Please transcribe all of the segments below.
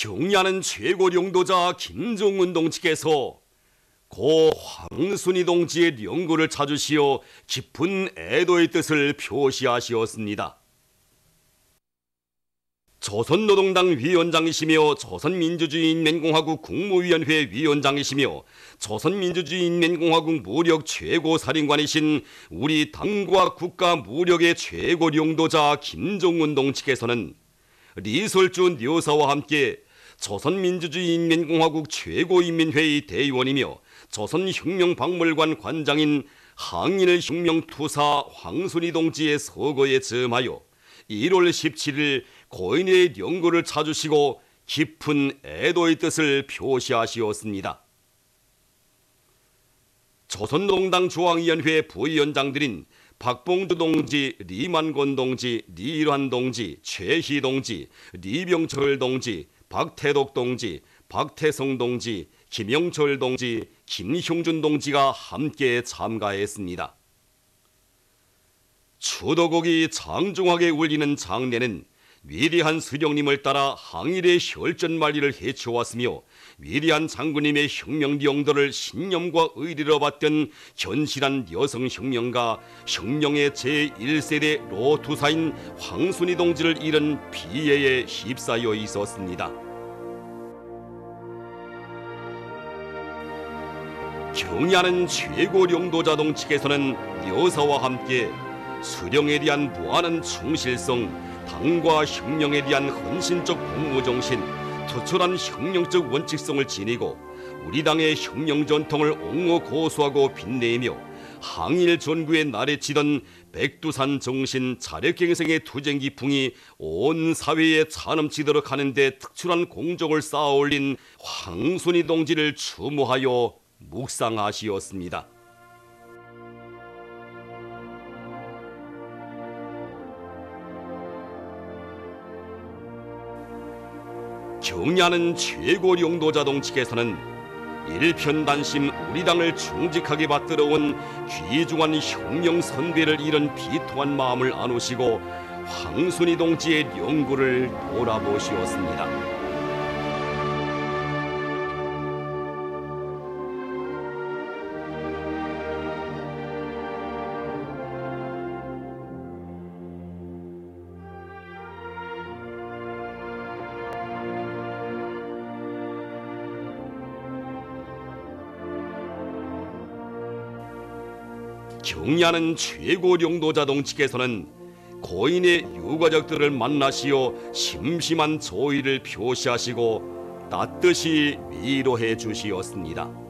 경야는 최고領導자 김정은 동지께서 고 황순희 동지의 영구를 찾으시어 깊은 애도의 뜻을 표시하시었습니다. 조선노동당 위원장이시며 조선민주주의인민공화국 국무위원회 위원장이시며 조선민주주의인민공화국 무력 최고사령관이신 우리 당과 국가 무력의 최고領導자 김정은 동지께서는 리설주 묘사와 함께 조선민주주의인민공화국 최고인민회의 대의원이며 조선혁명박물관 관장인 항일혁명투사 황순희 동지의 서거에 즈음하여 1월 17일 고인의 영구를 찾으시고 깊은 애도의 뜻을 표시하시었습니다. 조선노동당 중앙위원회 부위원장들인 박봉주 동지, 리만권 동지, 리일환 동지, 최희 동지, 리병철 동지, 박태독 동지, 박태성 동지, 김영철 동지, 김형준 동지가 함께 참가했습니다. 추도곡이 장중하게 울리는 장례는 위대한 수령님을 따라 항일의 혈전만리를 해쳐왔으며 위대한 장군님의 혁명영도를 신념과 의리로 받던 견실한 여성혁명가 혁명의 제1세대 로투사인 황순희 동지를 잃은 비애에 휩싸여 있었습니다. 경야는 최고領導자 동지께서는 묘사와 함께 수령에 대한 무한한 충실성, 당과 혁명에 대한 헌신적 복무정신, 투철한 혁명적 원칙성을 지니고 우리 당의 혁명 전통을 옹호 고수하고 빛내며 항일 전구의 날에 치던 백두산 정신 자력갱생의 투쟁 기풍이 온 사회에 차넘치도록 하는 데 특출한 공적을 쌓아올린 황순희 동지를 추모하여 묵상하시었습니다. 경야는 최고領導자 동지께서는 일편단심 우리 당을 충직하게 받들어온 귀중한 혁명 선배를 잃은 비통한 마음을 안으시고 황순희 동지의 영구를 돌아보시었습니다. 경야는 최고領導자 동지께서는 고인의 유가족들을 만나시어 심심한 조의를 표시하시고 따뜻이 위로해 주시었습니다.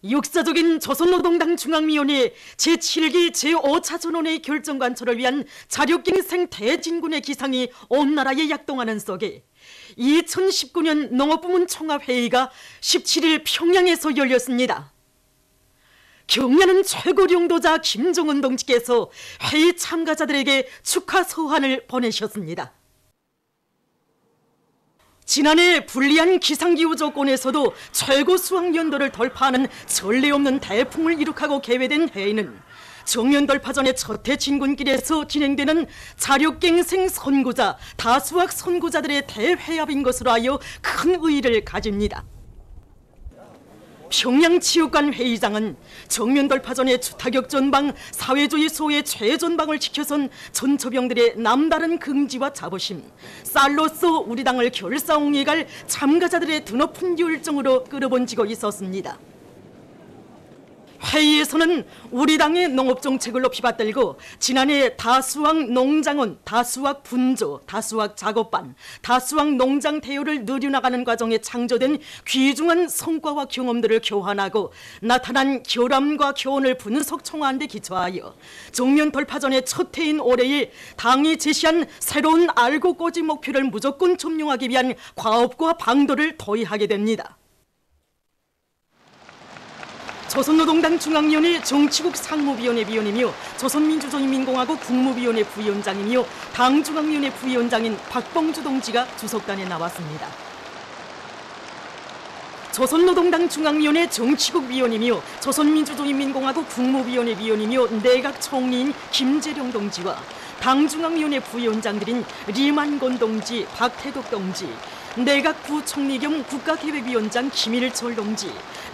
역사적인 조선노동당 중앙위원회 제7기 제5차 전원의 결정관철을 위한 자력갱생 대진군의 기상이 온 나라에 약동하는 속에 2019년 농업부문 총합회의가 17일 평양에서 열렸습니다. 경야는 최고領導자 김정은 동지께서 회의 참가자들에게 축하 서한을 보내셨습니다. 지난해 불리한 기상기후 조건에서도 최고 수확연도를 돌파하는 전례 없는 대풍을 이룩하고 개회된 회의는 정년돌파 전의 첫 해 진군길에서 진행되는 자력갱생 선구자, 다수학 선구자들의 대회합인 것으로 하여 큰 의의를 가집니다. 평양체육관 회의장은 정면돌파 전의 주타격 전방, 사회주의 소의 최전방을 지켜선 전처병들의 남다른 긍지와 자부심, 쌀로서 우리 당을 결사옹해갈 참가자들의 드높은 열정으로 끌어번지고 있었습니다. 회의에서는 우리 당의 농업정책을 높이 받들고 지난해 다수학 농장원, 다수학 분조, 다수학 작업반, 다수학 농장 대우를 늘려나가는 과정에 창조된 귀중한 성과와 경험들을 교환하고 나타난 결함과 교훈을 분석 총화한 데 기초하여 정년 돌파 전의 첫 해인 올해에 당이 제시한 새로운 알고 꼬집 목표를 무조건 점령하기 위한 과업과 방도를 도입하게 됩니다. 조선노동당 중앙위원회 정치국 상무위원회 위원이며 조선민주주의인민공화국 국무위원회 부위원장이며 당중앙위원회 부위원장인 박봉주 동지가 주석단에 나왔습니다. 조선노동당 중앙위원회 정치국 위원이며 조선민주주의인민공화국 국무위원회 위원이며 내각총리인 김재룡 동지와 당중앙위원회 부위원장들인 리만곤 동지, 박태덕 동지, 내각 부총리 겸 국가계획위원장 김일철 동지,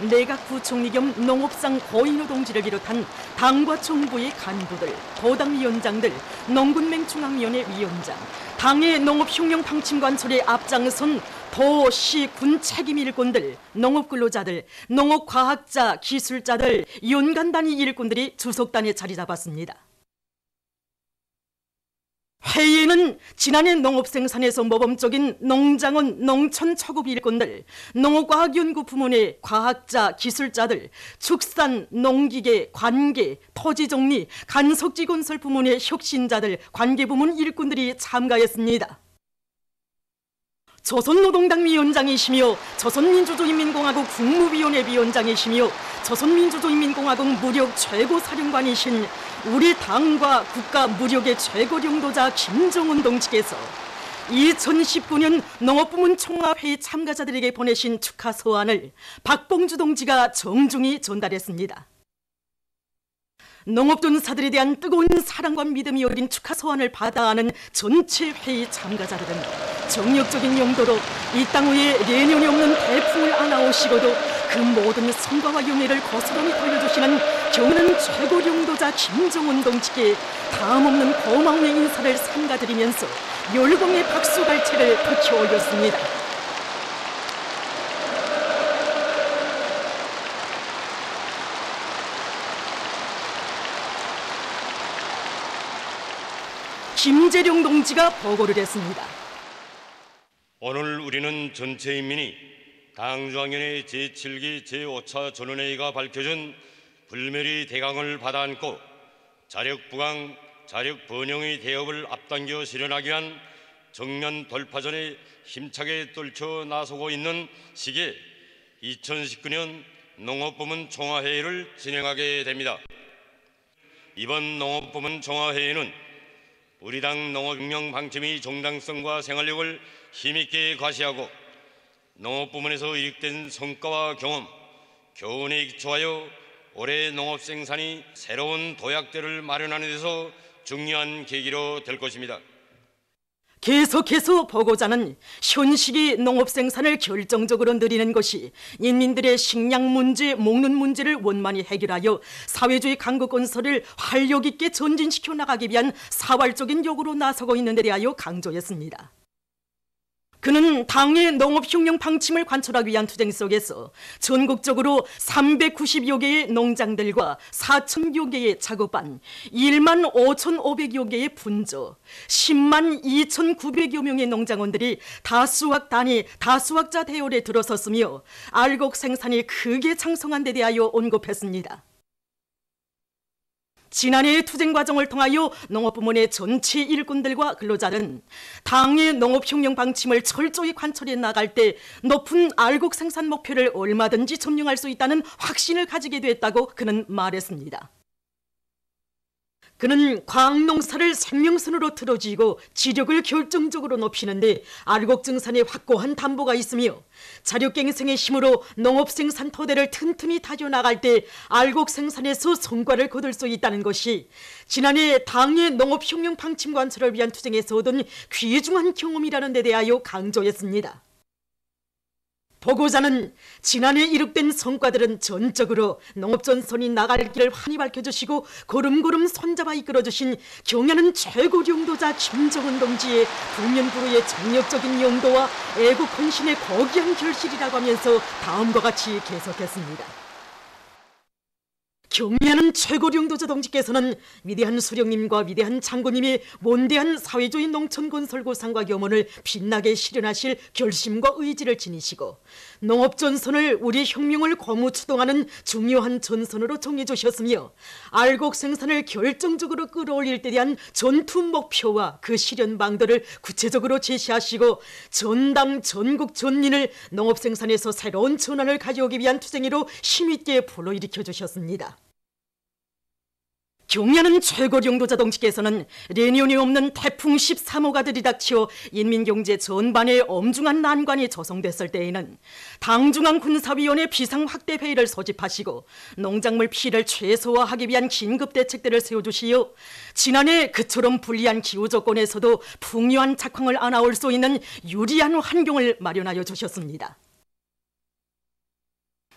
내각 부총리 겸 농업상 고인호 동지를 비롯한 당과 정부의 간부들, 도당위원장들, 농군맹 중앙위원회 위원장, 당의 농업혁명 방침 관철에 앞장선 도, 시, 군 책임 일꾼들, 농업근로자들, 농업과학자, 기술자들, 연간단위 일꾼들이 주석단에 자리 잡았습니다. 회의에는 지난해 농업생산에서 모범적인 농장원, 농촌초급 일꾼들, 농업과학연구 부문의 과학자, 기술자들, 축산, 농기계, 관계, 토지정리, 간석지건설 부문의 혁신자들, 관계부문 일꾼들이 참가했습니다. 조선노동당 위원장이시며 조선민주주의인민공화국 국무위원회 위원장이시며 조선민주주의인민공화국 무력 최고사령관이신 우리 당과 국가 무력의 최고領導자 김정은 동지께서 2019년 농업부문 총화회의 참가자들에게 보내신 축하 서한을 박봉주 동지가 정중히 전달했습니다. 농업전사들에 대한 뜨거운 사랑과 믿음이 어린 축하 서한을 받아하는 전체 회의 참가자들은 정력적인 용도로 이 땅 위에 내년이 없는 태풍을 안아오시고도 그 모든 성과와 영예를 거스름히 돌려주시는 경은한 최고領導자 김정은 동지께 다음없는 고마움의 인사를 삼가드리면서 열공의 박수갈채를 터켜 올렸습니다. 김재룡 동지가 보고를 했습니다. 오늘 우리는 전체 인민이 당중앙위원회 제7기 제5차 전원회의가 밝혀준 불멸의 대강을 받아안고 자력부강, 자력번영의 대업을 앞당겨 실현하기 위한 정년 돌파전에 힘차게 떨쳐 나서고 있는 시기에 2019년 농업부문 총화회의를 진행하게 됩니다. 이번 농업부문 총화회의는 우리 당 농업혁명 방침의 정당성과 생활력을 힘있게 과시하고 농업부문에서 이익된 성과와 경험, 교훈에 기초하여 올해 농업생산이 새로운 도약대를 마련하는 데서 중요한 계기로 될 것입니다. 계속해서 보고자는 현시기 농업생산을 결정적으로 늘리는 것이 인민들의 식량 문제, 먹는 문제를 원만히 해결하여 사회주의 강국 건설을 활력 있게 전진시켜 나가기 위한 사활적인 요구로 나서고 있는 데 대하여 강조했습니다. 그는 당의 농업혁명 방침을 관철하기 위한 투쟁 속에서 전국적으로 390여 개의 농장들과 4,000여 개의 작업반, 1만 5,500여 개의 분조, 10만 2,900여 명의 농장원들이 다수학 단위, 다수학자 대열에 들어섰으며 알곡 생산이 크게 창성한 데 대하여 언급했습니다. 지난해의 투쟁 과정을 통하여 농업부문의 전체 일꾼들과 근로자는 당의 농업혁명 방침을 철저히 관철해 나갈 때 높은 알곡 생산 목표를 얼마든지 점령할 수 있다는 확신을 가지게 됐다고 그는 말했습니다. 그는 과학농사를 생명선으로 틀어쥐고 지력을 결정적으로 높이는데 알곡 증산에 확고한 담보가 있으며 자력갱생의 힘으로 농업생산 토대를 튼튼히 다져나갈 때 알곡 생산에서 성과를 거둘 수 있다는 것이 지난해 당의 농업혁명 방침 관철을 위한 투쟁에서 얻은 귀중한 경험이라는 데 대하여 강조했습니다. 보고자는 지난해 이룩된 성과들은 전적으로 농업전선이 나갈 길을 환히 밝혀주시고 걸음걸음 손잡아 이끌어주신 경연은 최고領導자 김정은 동지의 국면부로의 정력적인 용도와 애국 헌신의 거기한 결실이라고 하면서 다음과 같이 계속했습니다. 경의하는 최고령도자 동지께서는 위대한 수령님과 위대한 장군님이 원대한 사회주의 농촌 건설 고상과 염원을 빛나게 실현하실 결심과 의지를 지니시고 농업 전선을 우리 혁명을 거무 추동하는 중요한 전선으로 정해 주셨으며 알곡 생산을 결정적으로 끌어올릴 때 대한 전투 목표와 그 실현 방도를 구체적으로 제시하시고 전당 전국 전민을 농업 생산에서 새로운 전환을 가져오기 위한 투쟁으로 힘있게 불러일으켜 주셨습니다. 경의하는 최고령도자 동지께서는 레니온이 없는 태풍 13호가 들이닥쳐 인민경제 전반에 엄중한 난관이 조성됐을 때에는 당중앙 군사위원회 비상확대회의를 소집하시고 농작물 피해를 최소화하기 위한 긴급대책들을 세워주시어 지난해 그처럼 불리한 기후조건에서도 풍요한 작황을 안아올 수 있는 유리한 환경을 마련하여 주셨습니다.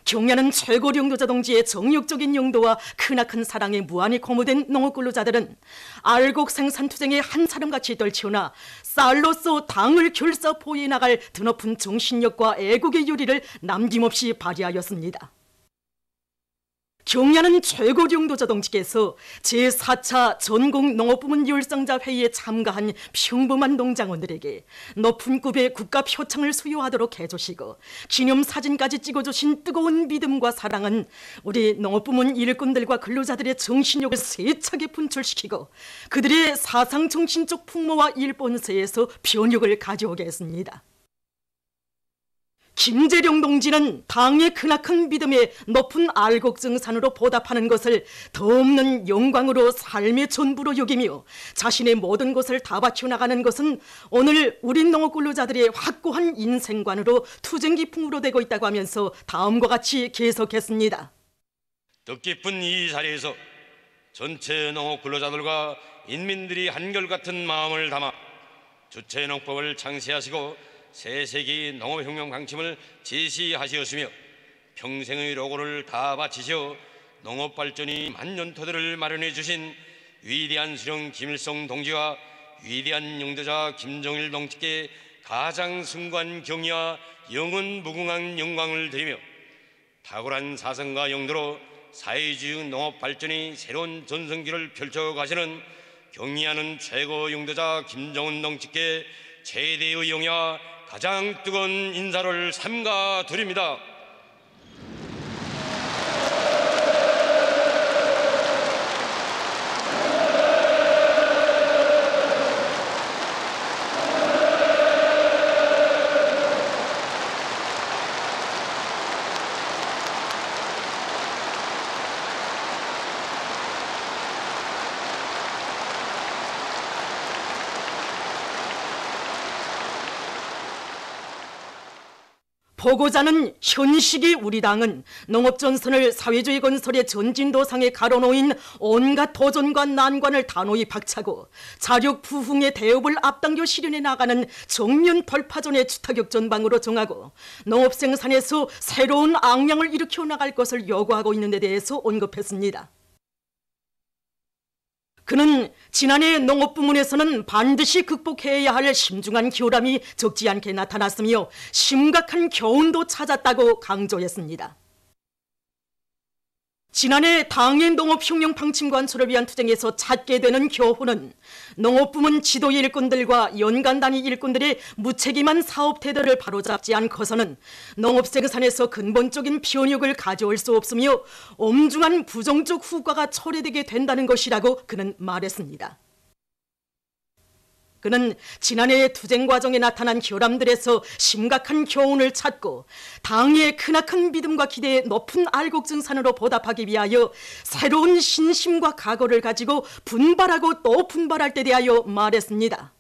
경의하는 최고령도자 동지의 정력적인 용도와 크나큰 사랑에 무한히 고무된 농업근로자들은 알곡 생산 투쟁에 한 사람같이 떨치우나 쌀로서 당을 결사 포위해 나갈 드높은 정신력과 애국의 요리를 남김없이 발휘하였습니다. 경의하는 최고령도자 동지께서 제4차 전국농업부문 열성자 회의에 참가한 평범한 농장원들에게 높은 급의 국가 표창을 수여하도록 해주시고 기념사진까지 찍어주신 뜨거운 믿음과 사랑은 우리 농업부문 일꾼들과 근로자들의 정신력을 세차게 분출시키고 그들의 사상정신적 풍모와 일본세에서 변혁을 가져오게 했습니다. 김재룡 동지는 당의 크나큰 믿음에 높은 알곡증산으로 보답하는 것을 더없는 영광으로 삶의 전부로 여기며 자신의 모든 것을 다 바쳐 나가는 것은 오늘 우리 농업근로자들의 확고한 인생관으로 투쟁기풍으로 되고 있다고 하면서 다음과 같이 계속했습니다. 뜻깊은 이 자리에서 전체 농업근로자들과 인민들이 한결같은 마음을 담아 주체농법을 창시하시고 새세기 농업혁명 방침을 제시하시었으며 평생의 노고를 다 바치시어 농업발전이 만년토대를 마련해 주신 위대한 수령 김일성 동지와 위대한 용도자 김정일 동지께 가장 승관 경의와 영원 무궁한 영광을 드리며 탁월한 사상과 용도로 사회주의 농업발전이 새로운 전성기를 펼쳐가시는 경의하는 최고 용도자 김정은 동지께 최대의 영예와 가장 뜨거운 인사를 삼가 드립니다. 보고자 하는 현식이 우리 당은 농업전선을 사회주의 건설의 전진도상에 가로놓인 온갖 도전과 난관을 단호히 박차고 자력 부흥의 대업을 앞당겨 실현해 나가는 정면 돌파전의 주타격 전방으로 정하고 농업생산에서 새로운 악량을 일으켜 나갈 것을 요구하고 있는 데 대해서 언급했습니다. 그는 지난해 농업부문에서는 반드시 극복해야 할 심중한 기울함이 적지 않게 나타났으며 심각한 교훈도 찾았다고 강조했습니다. 지난해 당의 농업혁명 방침 관철을 위한 투쟁에서 찾게 되는 교훈은 농업부문 지도 일꾼들과 연간 단위 일꾼들의 무책임한 사업 태도를 바로잡지 않고서는 농업생산에서 근본적인 변혁을 가져올 수 없으며 엄중한 부정적 후과가 초래되게 된다는 것이라고 그는 말했습니다. 그는 지난해의 투쟁 과정에 나타난 결함들에서 심각한 교훈을 찾고 당의 크나큰 믿음과 기대에 높은 알곡증산으로 보답하기 위하여 새로운 신심과 각오를 가지고 분발하고 또 분발할 때 대하여 말했습니다.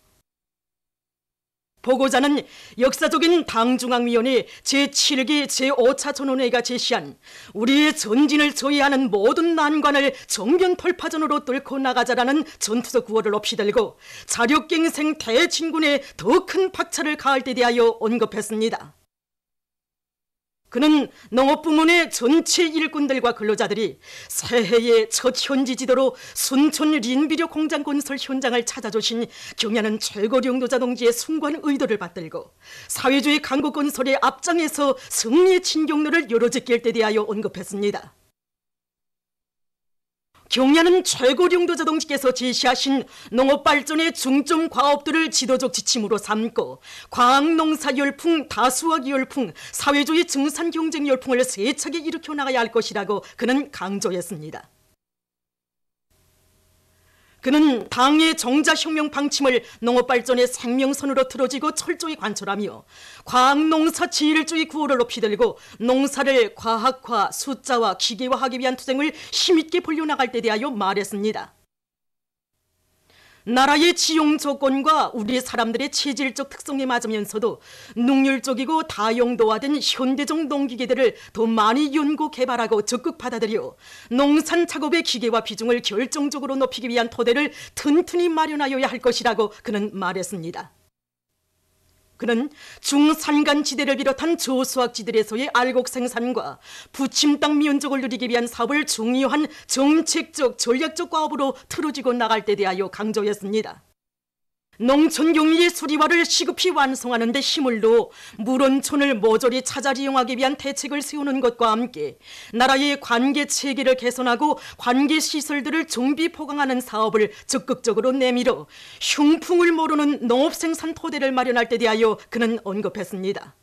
보고자는 역사적인 당중앙위원회 제7기 제5차 전원회의가 제시한 우리의 전진을 저해하는 모든 난관을 정면 돌파전으로 뚫고 나가자라는 전투적 구호를 없이 들고 자력갱생 대진군에 더 큰 박차를 가할 때 대하여 언급했습니다. 그는 농업부문의 전체 일꾼들과 근로자들이 새해의 첫 현지 지도로 순천 린비료 공장 건설 현장을 찾아주신 경의하는 최고령도자 동지의 숭고한 의도를 받들고 사회주의 강국 건설의 앞장에서 승리의 진경로를 열어제낄 때 대하여 언급했습니다. 경야는 최고령도자 동지께서 제시하신 농업발전의 중점 과업들을 지도적 지침으로 삼고 과학농사 열풍, 다수학 열풍, 사회주의 증산경쟁 열풍을 세차게 일으켜 나가야 할 것이라고 그는 강조했습니다. 그는 당의 정자혁명 방침을 농업발전의 생명선으로 틀어지고 철저히 관철하며 과학농사 지일주의 구호를 높이 들고 농사를 과학화, 숫자화, 기계화하기 위한 투쟁을 힘있게 벌려나갈 때 대하여 말했습니다. 나라의 지용 조건과 우리 사람들의 체질적 특성에 맞으면서도 능률적이고 다용도화된 현대적 농기계들을 더 많이 연구 개발하고 적극 받아들여 농산 작업의 기계화 비중을 결정적으로 높이기 위한 토대를 튼튼히 마련하여야 할 것이라고 그는 말했습니다. 그는 중산간 지대를 비롯한 저수학 지들에서의 알곡 생산과 부침 땅 면적을 누리기 위한 사업을 중요한 정책적, 전략적 과업으로 틀어지고 나갈 때 대하여 강조했습니다. 농촌 경리의 수리화를 시급히 완성하는 데 힘을 넣어 물원촌을 모조리 찾아 이용하기 위한 대책을 세우는 것과 함께 나라의 관계 체계를 개선하고 관계 시설들을 정비 포강하는 사업을 적극적으로 내밀어 흉풍을 모르는 농업생산 토대를 마련할 때 대하여 그는 언급했습니다.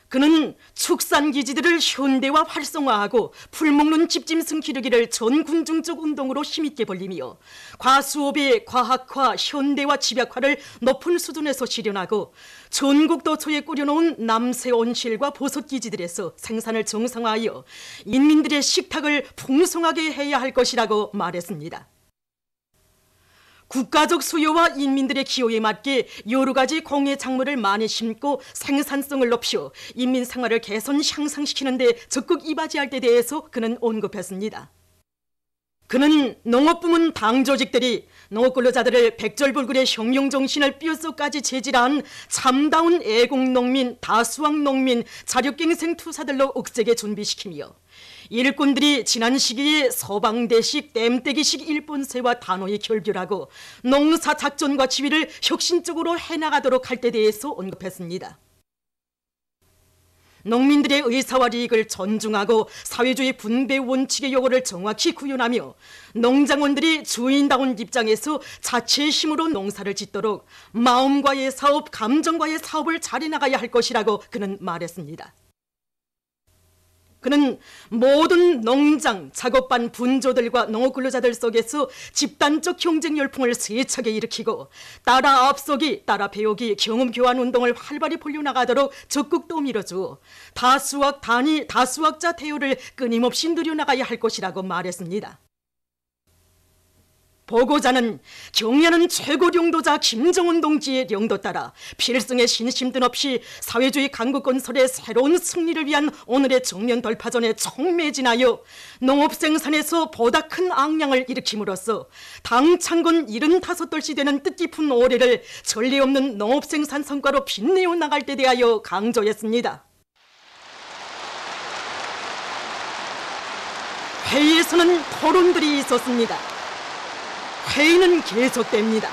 그는 축산기지들을 현대화 활성화하고 풀먹는 집짐승 기르기를 전 군중적 운동으로 힘있게 벌리며 과수업의 과학화, 현대화, 집약화를 높은 수준에서 실현하고 전국 도처에 꾸려놓은 남새 온실과 버섯기지들에서 생산을 정상화하여 인민들의 식탁을 풍성하게 해야 할 것이라고 말했습니다. 국가적 수요와 인민들의 기호에 맞게 여러 가지 공예 작물을 많이 심고 생산성을 높여 인민 생활을 개선 향상시키는 데 적극 이바지할 때 대해서 그는 언급했습니다. 그는 농업부문 당조직들이 농업근로자들을 백절불굴의 혁명정신을 뼛속까지 재질한 참다운 애국농민, 다수학농민, 자력갱생 투사들로 억세게 준비시키며 일꾼들이 지난 시기에 서방대식, 땜때기식 일본세와 단호히 결별하고 농사작전과 지휘를 혁신적으로 해나가도록 할 때 대해서 언급했습니다. 농민들의 의사와 이익을 존중하고 사회주의 분배 원칙의 요구를 정확히 구현하며 농장원들이 주인다운 입장에서 자체의 힘으로 농사를 짓도록 마음과의 사업, 감정과의 사업을 잘해나가야 할 것이라고 그는 말했습니다. 그는 모든 농장, 작업반 분조들과 농업근로자들 속에서 집단적 경쟁 열풍을 세차게 일으키고 따라 앞서기, 따라 배우기, 경험 교환 운동을 활발히 벌려나가도록 적극도 밀어주어 다수학 단위, 다수학자 대우를 끊임없이 늘려나가야 할 것이라고 말했습니다. 보고자는 경야는 최고령도자 김정은 동지의 령도 따라 필승의 신심 든 없이 사회주의 강국 건설의 새로운 승리를 위한 오늘의 정면 돌파전에 총매진하여 농업 생산에서 보다 큰 악량을 일으킴으로써 당 창건 75돌씩 되는 뜻깊은 올해를 전례 없는 농업 생산 성과로 빛내어 나갈 때 대하여 강조했습니다. 회의에서는 토론들이 있었습니다. 회의는 계속됩니다.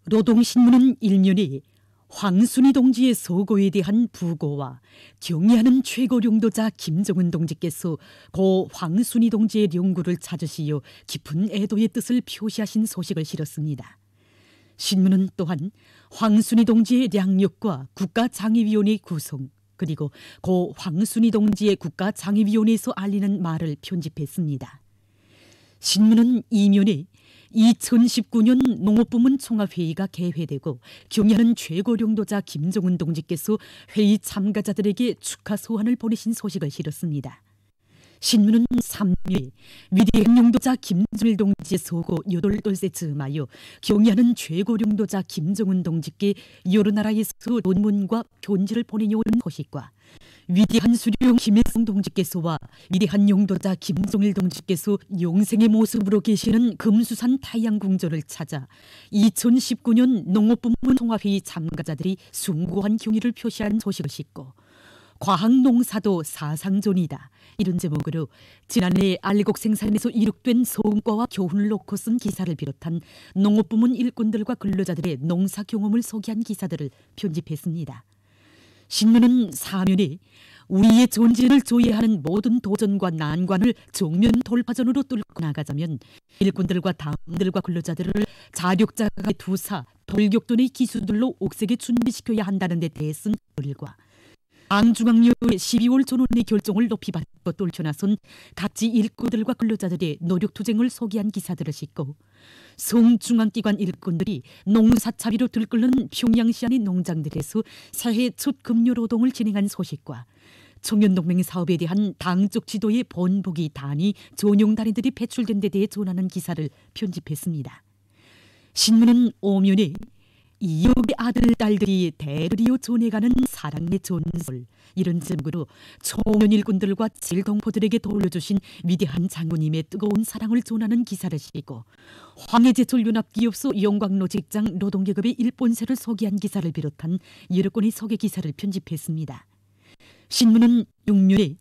노동신문은 일면에 황순희 동지의 소고에 대한 부고와 경의하는 최고령도자 김정은 동지께서 고 황순희 동지의 령구를 찾으시어 깊은 애도의 뜻을 표시하신 소식을 실었습니다. 신문은 또한 황순희 동지의 량력과 국가장애위원회 구성, 그리고 고 황순희 동지의 국가장애위원회에서 알리는 말을 편집했습니다. 신문은 이면에 2019년 농업부문 총합회의가 개회되고 경의하는 최고령도자 김정은 동지께서 회의 참가자들에게 축하 소환을 보내신 소식을 실었습니다. 신문은 3일 위대한 용도자 김정일 동지의 소고 8돌째 즈음하여 경의하는 최고령도자 김정은 동지께 여러 나라에서 논문과 편지를 보내려오는 소식과 위대한 수령 김일성 동지께서와 위대한 용도자 김정일 동지께서 영생의 모습으로 계시는 금수산 타양궁전을 찾아 2019년 농업부문 통합회의 참가자들이 숭고한 경의를 표시한 소식을 싣고 과학농사도 사상존이다. 이런 제목으로 지난해 알곡 생산에서 이룩된 성과와 교훈을 놓고 쓴 기사를 비롯한 농업부문 일꾼들과 근로자들의 농사 경험을 소개한 기사들을 편집했습니다. 신문은 사면에 우리의 존재를 조회하는 모든 도전과 난관을 정면 돌파전으로 뚫고 나가자면 일꾼들과 당들과 근로자들을 자력자강의 투사, 돌격전의 기수들로 옥색에 준비시켜야 한다는 데 대쓴 글과 당중앙위원회 12월 전원의 결정을 높이 받고 떨쳐나선 각지 일꾼들과 근로자들의 노력투쟁을 소개한 기사들을 싣고 성중앙기관 일꾼들이 농사차비로 들끓는 평양시안의 농장들에서 새해 첫 금요노동을 진행한 소식과 청년동맹 사업에 대한 당적 지도의 본보기 단위, 전용 단위들이 배출된 데 대해 전하는 기사를 편집했습니다. 신문은 오면에 이역의 아들, 딸들이 대를 이어 전해가는 사랑의 전설, 이런 제목으로 청년 일꾼들과 질동포들에게 돌려주신 위대한 장군님의 뜨거운 사랑을 전하는 기사를 싣고 황해제철 연합기업소 영광로 직장 노동계급의 일본세를 소개한 기사를 비롯한 여러 건의 소개 기사를 편집했습니다. 신문은 6면에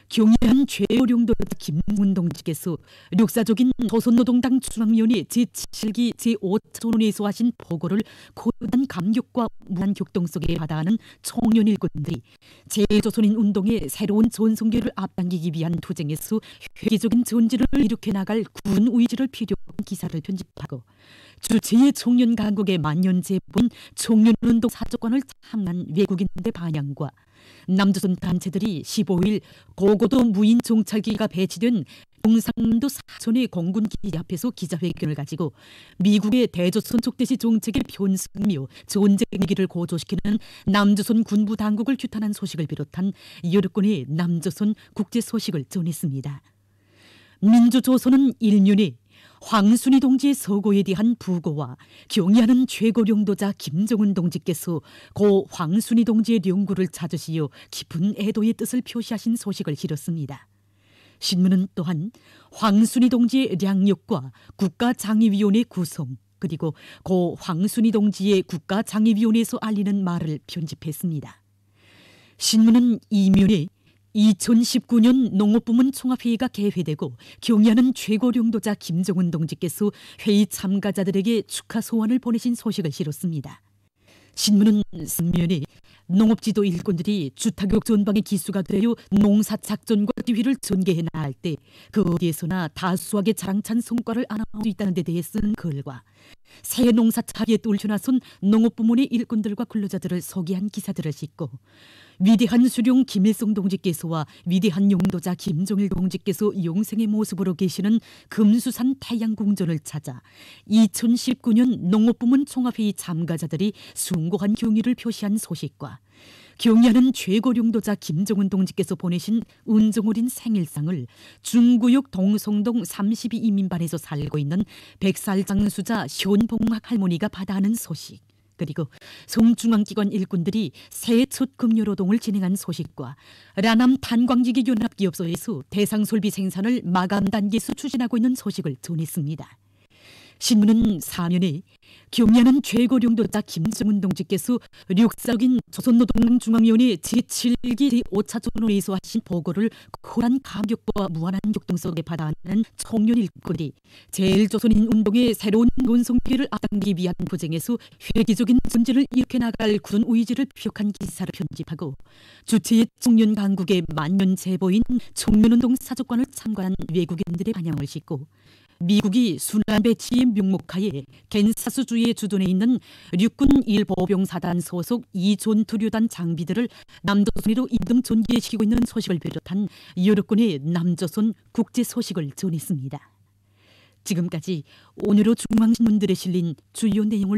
경의한 최고령도자 김정은 동지께서 역사적인 조선노동당 중앙위원회 제7기 제5차전원에서 하신 보고를 고단 감격과 무한 격동 속에 받아하는 청년 일꾼들이 재조선인 운동의 새로운 전성기를 앞당기기 위한 투쟁에서 획기적인 전지를 일으켜 나갈 군 의지를 필요한 기사를 편집하고 주체의 청년 강국의 만년제본 청년운동 사조권을 참난 외국인들의 반향과 남조선 단체들이 15일 고고도 무인 정찰기가 배치된 경상도 사천의 공군 기지 앞에서 기자회견을 가지고 미국의 대조선 촉대시 정책의 편승며 전쟁 위기를 고조시키는 남조선 군부 당국을 규탄한 소식을 비롯한 여러 건의 남조선 국제 소식을 전했습니다. 민주조선은 1면에 황순희 동지의 서고에 대한 부고와 경의하는 최고령도자 김정은 동지께서 고 황순희 동지의 령구를 찾으시어 깊은 애도의 뜻을 표시하신 소식을 실었습니다. 신문은 또한 황순희 동지의 량력과 국가장의위원회 구성, 그리고 고 황순희 동지의 국가장의위원회에서 알리는 말을 편집했습니다. 신문은 2면에 2019년 농업부문 총합회의가 개회되고 경의하는 최고령도자 김정은 동지께서 회의 참가자들에게 축하 소원을 보내신 소식을 실었습니다. 신문은 3면에 농업지도 일꾼들이 주타격 전방의 기수가 되어 농사작전과 지휘를 전개해 나갈 때 그 어디에서나 다수하게 자랑찬 성과를 안아올 수 있다는 데 대해 쓴 글과 새 농사차기에 뚫쳐나선 농업부문의 일꾼들과 근로자들을 소개한 기사들을 싣고 위대한 수령 김일성 동지께서와 위대한 용도자 김정일 동지께서 영생의 모습으로 계시는 금수산 태양궁전을 찾아 2019년 농업부문 총합회의 참가자들이 숭고한 경의를 표시한 소식과 경의하는 최고령도자 김정은 동지께서 보내신 은정어린 생일상을 중구역 동성동 32이민반에서 살고 있는 100살 장수자 현봉학 할머니가 받아하는 소식, 그리고 성중앙기관 일꾼들이 새해 첫 금요노동을 진행한 소식과 라남 탄광지기 연합기업소에서 대상솔비 생산을 마감 단계에서 추진하고 있는 소식을 전했습니다. 신문은 4면에 경의하는 최고령도자 김정은 동지께서 역사적인 조선노동중앙위원회 제7기 제5차전원회에서 하신 보고를 쿨한 감격과 무한한 격동 속에 받아하는 청년 일꾼들이 제일조선인 운동의 새로운 논성기를 앞당기기 위한 투쟁에서 획기적인 전진을 일으켜 나갈 군 의지를 표현한 기사를 편집하고 주체의 청년 강국의 만년제보인 청년운동 사족관을 참관한 외국인들의 반향을 싣고 미국이 순환 배치의 명목하에 겐사스주의 주둔에 있는 육군 1보병사단 소속 2전투旅단 장비들을 남조선으로 이동 전개시키고 있는 소식을 비롯한 여러 건의 남조선 국제 소식을 전했습니다. 지금까지 오늘의 중앙신문들에 실린 주요 내용을